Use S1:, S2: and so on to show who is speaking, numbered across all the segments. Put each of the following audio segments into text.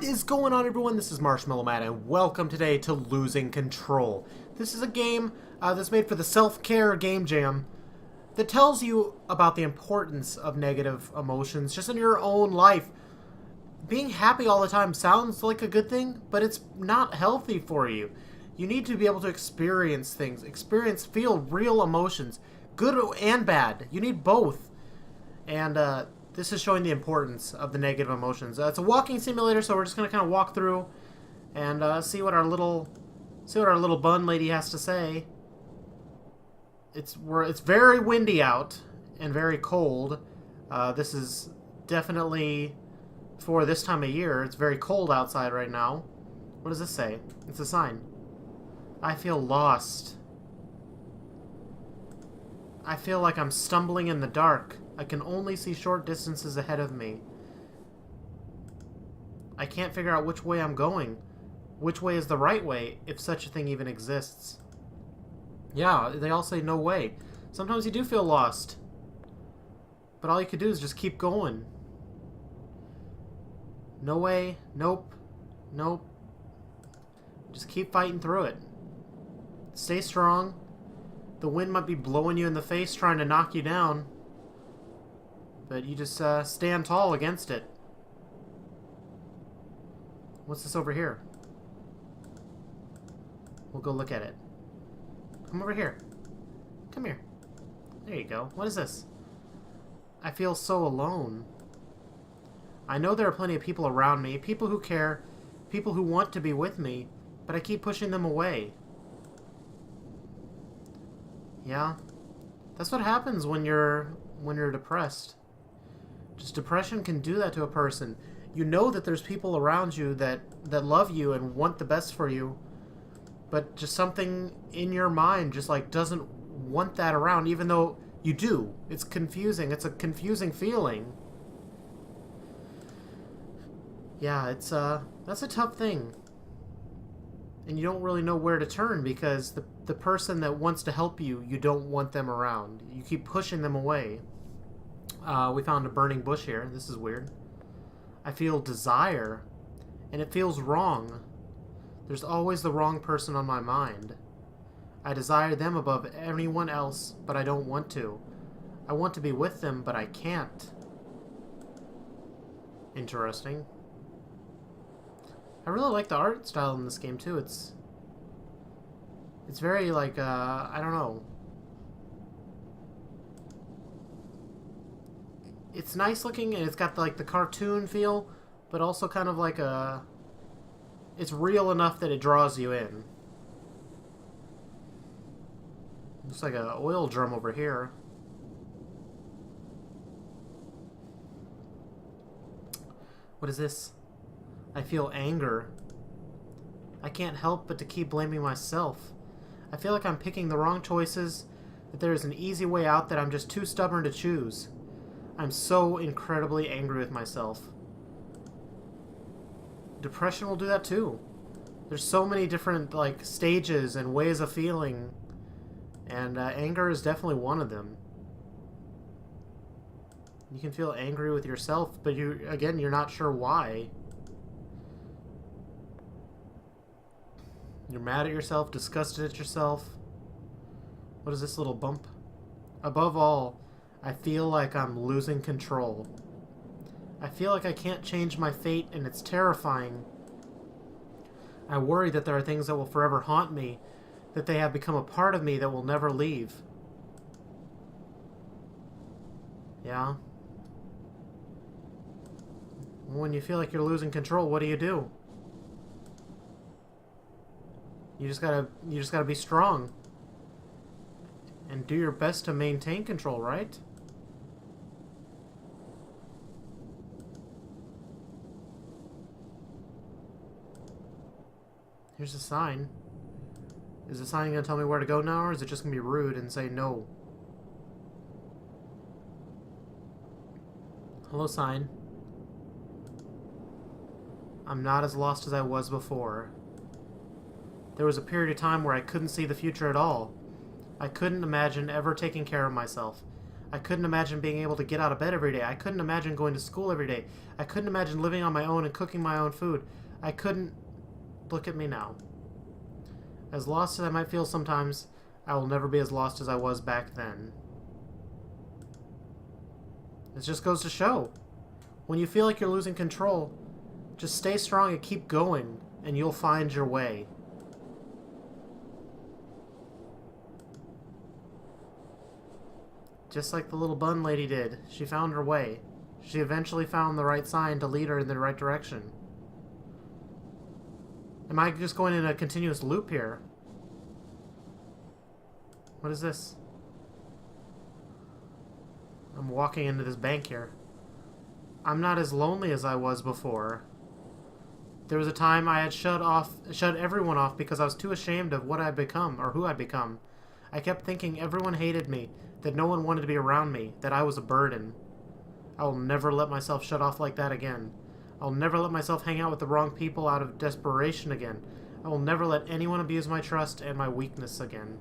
S1: is going on, everyone? This is Marshmallow and welcome today to Losing Control. This is a game that's made for the self-care game jam that tells you about the importance of negative emotions just in your own life. Being happy all the time sounds like a good thing, but it's not healthy for you. You need to be able to experience things, feel real emotions, good and bad. You need both. And this is showing the importance of the negative emotions. It's a walking simulator, so we're just going to kind of walk through and see what our little bun lady has to say. It's very windy out and very cold. This is definitely for this time of year. It's very cold outside right now. What does this say? It's a sign. I feel lost. I feel like I'm stumbling in the dark. I can only see short distances ahead of me. I can't figure out which way I'm going. Which way is the right way, if such a thing even exists? Yeah, they all say no way. Sometimes you do feel lost. But all you could do is just keep going. No way. Nope. Nope. Just keep fighting through it. Stay strong. The wind might be blowing you in the face, trying to knock you down. But you just stand tall against it. What's this over here? We'll go look at it. Come over here. Come here. There you go. What is this? I feel so alone. I know there are plenty of people around me, people who care, people who want to be with me, but I keep pushing them away. Yeah. That's what happens when you're depressed. Just depression can do that to a person. You know that there's people around you that love you and want the best for you, but just something in your mind just like doesn't want that around, even though you do. It's confusing. It's a confusing feeling. Yeah, that's a tough thing. And you don't really know where to turn because the person that wants to help you, you don't want them around. You keep pushing them away. We found a burning bush here. This is weird. I feel desire, and it feels wrong. There's always the wrong person on my mind. I desire them above anyone else, but I don't want to. I want to be with them, but I can't. Interesting. I really like the art style in this game, too. It's very, like, I don't know. It's nice looking, and it's got, like, the cartoon feel, but also kind of like a... It's real enough that it draws you in. Looks like an oil drum over here. What is this? I feel anger. I can't help but to keep blaming myself. I feel like I'm picking the wrong choices, that there is an easy way out that I'm just too stubborn to choose. I'm so incredibly angry with myself. Depression will do that too. There's so many different like stages and ways of feeling, and anger is definitely one of them. You can feel angry with yourself, but you're not sure why. You're mad at yourself, disgusted at yourself. What is this little bump? Above all, I feel like I'm losing control. I feel like I can't change my fate, and it's terrifying. I worry that there are things that will forever haunt me, that they have become a part of me that will never leave. Yeah? When you feel like you're losing control, what do? You just gotta be strong. And do your best to maintain control, right? Here's a sign. Is the sign going to tell me where to go now, or is it just going to be rude and say no? Hello, sign. I'm not as lost as I was before. There was a period of time where I couldn't see the future at all. I couldn't imagine ever taking care of myself. I couldn't imagine being able to get out of bed every day. I couldn't imagine going to school every day. I couldn't imagine living on my own and cooking my own food. I couldn't... Look at me now. As lost as I might feel sometimes, I will never be as lost as I was back then. It just goes to show. When you feel like you're losing control, just stay strong and keep going, and you'll find your way. Just like the little bun lady did. She found her way. She eventually found the right sign to lead her in the right direction. Am I just going in a continuous loop here? What is this? I'm walking into this bank here. I'm not as lonely as I was before. There was a time I had shut everyone off because I was too ashamed of what I'd become, or who I'd become. I kept thinking everyone hated me, that no one wanted to be around me, that I was a burden. I will never let myself shut off like that again. I'll never let myself hang out with the wrong people out of desperation again. I will never let anyone abuse my trust and my weakness again.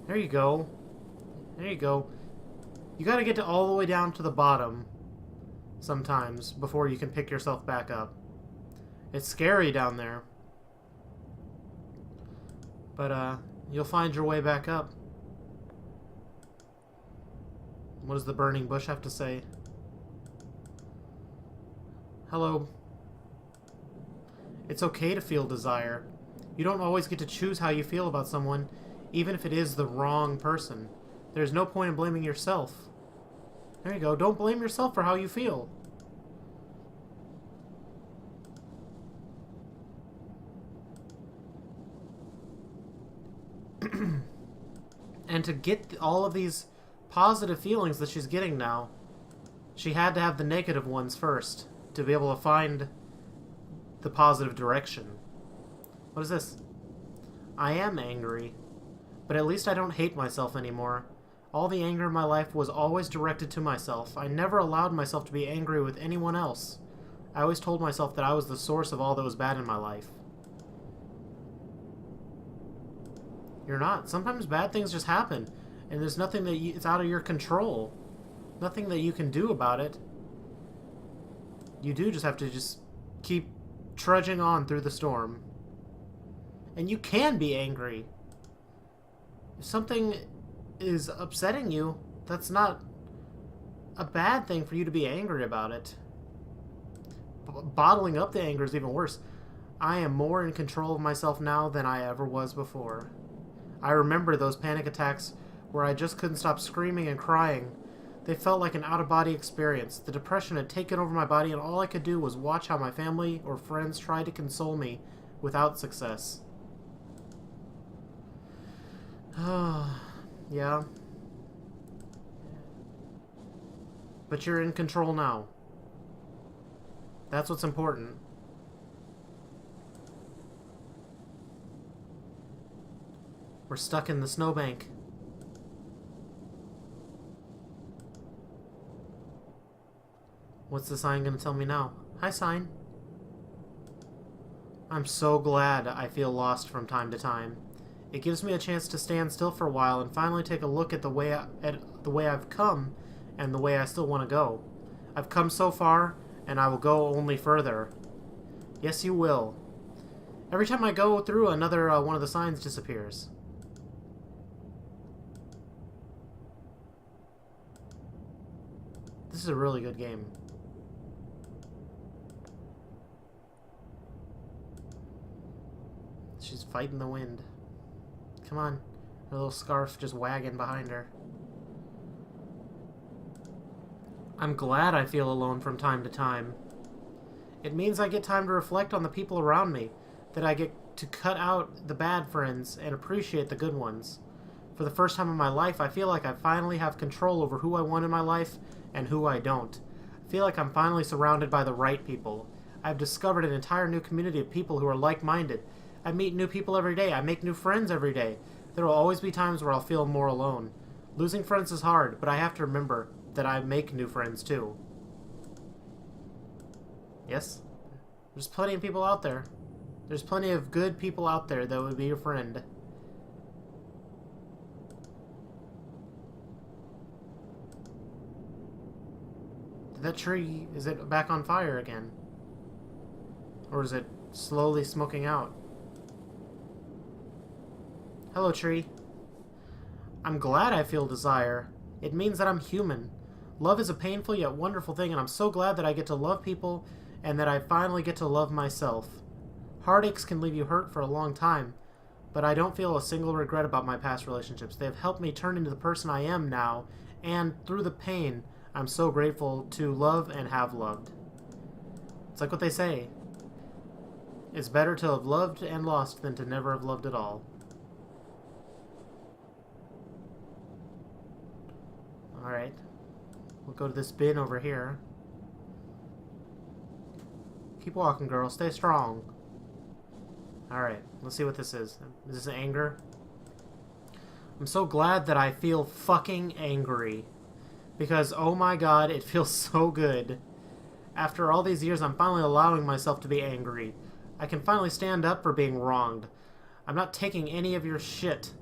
S1: There you go. There you go. You gotta get to all the way down to the bottom sometimes before you can pick yourself back up. It's scary down there. But, you'll find your way back up. What does the burning bush have to say? Hello. It's okay to feel desire. You don't always get to choose how you feel about someone, even if it is the wrong person. There's no point in blaming yourself. There you go. Don't blame yourself for how you feel. And to get all of these positive feelings that she's getting now, she had to have the negative ones first to be able to find the positive direction. What is this? I am angry, but at least I don't hate myself anymore. All the anger in my life was always directed to myself. I never allowed myself to be angry with anyone else. I always told myself that I was the source of all that was bad in my life. You're not. Sometimes bad things just happen, and there's nothing that it's out of your control. Nothing that you can do about it. You do just have to just keep trudging on through the storm. And you can be angry. If something is upsetting you, that's not a bad thing for you to be angry about it. Bottling up the anger is even worse. I am more in control of myself now than I ever was before. I remember those panic attacks where I just couldn't stop screaming and crying. They felt like an out-of-body experience. The depression had taken over my body, and all I could do was watch how my family or friends tried to console me without success. Yeah. But you're in control now. That's what's important. We're stuck in the snowbank. What's the sign gonna tell me now? Hi, sign. I'm so glad I feel lost from time to time. It gives me a chance to stand still for a while and finally take a look at the way I've come and the way I still want to go. I've come so far, and I will go only further. Yes, you will. Every time I go through, another one of the signs disappears. This is a really good game. She's fighting the wind. Come on. Her little scarf just wagging behind her. I'm glad I feel alone from time to time. It means I get time to reflect on the people around me, that I get to cut out the bad friends and appreciate the good ones. For the first time in my life, I feel like I finally have control over who I want in my life and who I don't. I feel like I'm finally surrounded by the right people. I've discovered an entire new community of people who are like-minded. I meet new people every day. I make new friends every day. There will always be times where I'll feel more alone. Losing friends is hard, but I have to remember that I make new friends too. Yes? There's plenty of people out there. There's plenty of good people out there that would be your friend. that tree, is it back on fire again? Or is it slowly smoking out? Hello, tree. I'm glad I feel desire. It means that I'm human. Love is a painful yet wonderful thing, and I'm so glad that I get to love people and that I finally get to love myself. Heartaches can leave you hurt for a long time, but I don't feel a single regret about my past relationships. They have helped me turn into the person I am now, and through the pain, I'm so grateful to love and have loved. It's like what they say. It's better to have loved and lost than to never have loved at all. Alright. We'll go to this bin over here. Keep walking, girl. Stay strong. Alright. Let's see what this is. Is this anger? I'm so glad that I feel fucking angry. Because, oh my god, it feels so good. After all these years, I'm finally allowing myself to be angry. I can finally stand up for being wronged. I'm not taking any of your shit.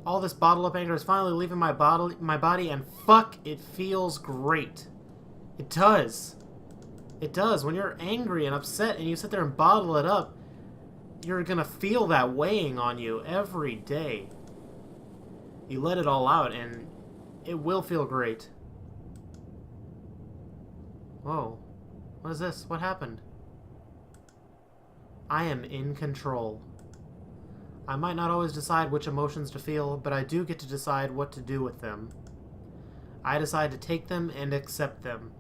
S1: All this bottled up anger is finally leaving my body, and fuck, it feels great. It does. It does. When you're angry and upset and you sit there and bottle it up, you're gonna feel that weighing on you every day. You let it all out, and it will feel great. Whoa. What is this? What happened? I am in control. I might not always decide which emotions to feel, but I do get to decide what to do with them. I decide to take them and accept them.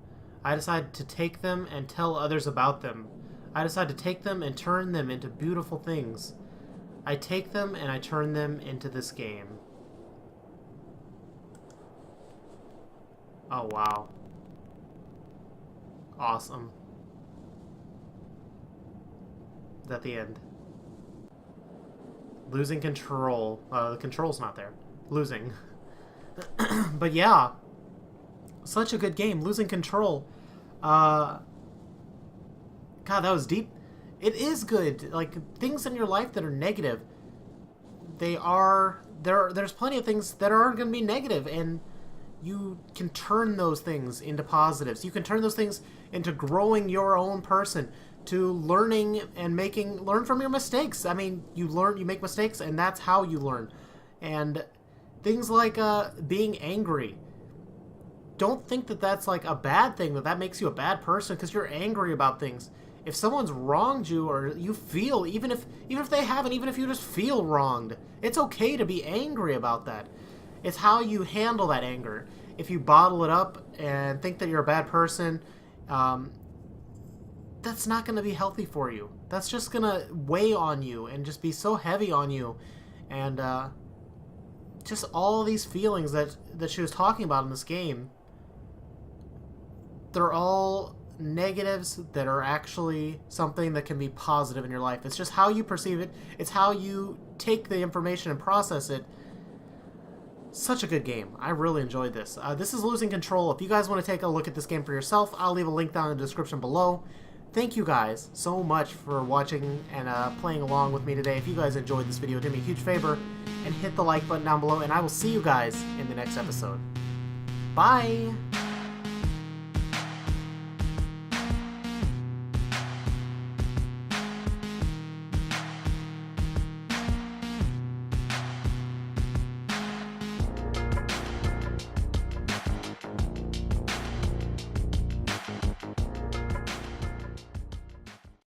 S1: I decide to take them and tell others about them. I decide to take them and turn them into beautiful things. I take them and I turn them into this game. Oh, wow. Awesome. Is that the end? Losing control. The control's not there. Losing. But yeah. Such a good game. Losing control. God, that was deep. It is good. Like, things in your life that are negative, there's plenty of things that are going to be negative, and you can turn those things into positives. You can turn those things into growing your own person, to learning and learn from your mistakes. I mean, you make mistakes, and that's how you learn. And things like being angry. Don't think that that's like a bad thing, that makes you a bad person because you're angry about things. If someone's wronged you, or you feel, even if they haven't, even if you just feel wronged, it's okay to be angry about that. It's how you handle that anger. If you bottle it up and think that you're a bad person, that's not going to be healthy for you. That's just going to weigh on you and just be so heavy on you. And just all these feelings that she was talking about in this game, they're all negatives that are actually something that can be positive in your life. It's just how you perceive it. It's how you take the information and process it. Such a good game. I really enjoyed this. This is Losing Control. If you guys want to take a look at this game for yourself, I'll leave a link down in the description below. Thank you guys so much for watching and playing along with me today. If you guys enjoyed this video, do me a huge favor and hit the like button down below, and I will see you guys in the next episode. Bye!